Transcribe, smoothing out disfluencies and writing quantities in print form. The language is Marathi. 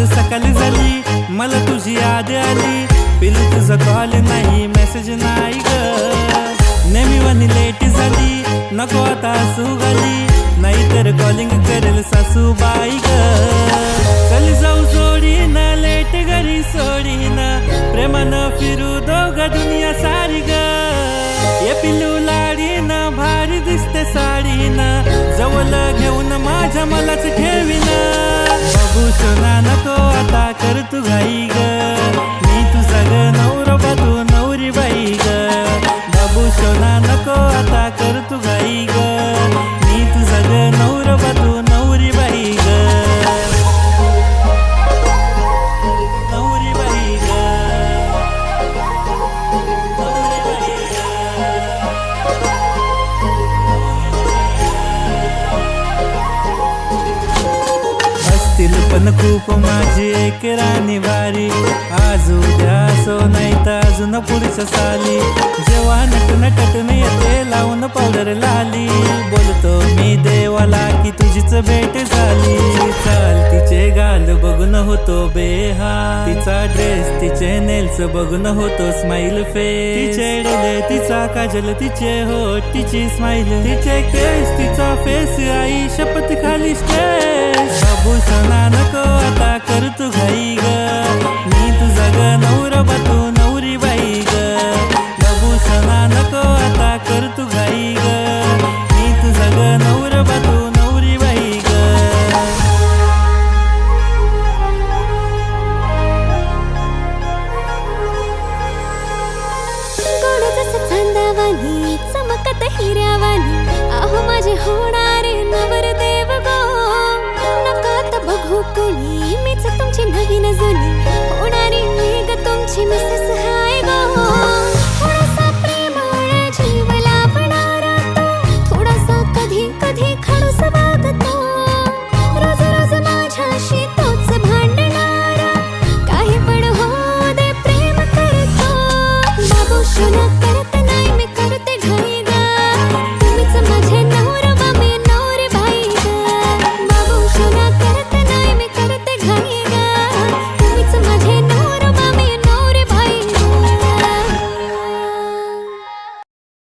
फार सकाळी झाली मला तुझी याद आली, पिलू तुझा कॉल नाही मेसेज नाही ग, नेहमी लेट झाली नको आता सुगाली, नाहीतर कॉलिंग करेल सासूबाई ग. चल जाऊ जोडीन लेट घरी सोडीन, प्रेमानं फिरू दोघं दुनिया सारी ग. ये पिल्लू लाडीन भारी दिसते साडीन, जवळ घेऊन माझ्या मलाच ठेवीन. बघू सोना नको आता कर तू घाई ग, मी तुझा ग नवरोबा तू नवरी बाई ग. बाबू सोना नको आता कर तू घाई ग, मी तुझा ग नवरोबा तू नवरी बाई ग. नवरी बाई ग, नवरी बाई ग. असतील पण खूप माझी एक राणी वारी, आज उद्या सो नाही तर अजून पुढच्या साली, जेव्हा नटून येते लावून पावडर लाली, बोलतो मी देवाला की तुझीच भेट झाली. चाल तिचे गाल बघून होतो बेहाल, तिचा ड्रेस तिचे नेल्स बघून होतो स्माइल फेस, तिचे डोळे तिचा काजल तिचे होठ तिची स्माइल, तिचे केस तिचा फेस, आई शपथ खाली स्टेस. बाबू सणा नको आता कर तू घाई ग, मी तुझा ग नवरोबा तू नवरी बाई ग. बाबू सणा नको आता कर तू घाई ग, मी तुझा ग नवरोबा तू नवरी बाई ग. गोड जसं चांदावानी चमकत हिऱ्यावानी, अहो माझे होणार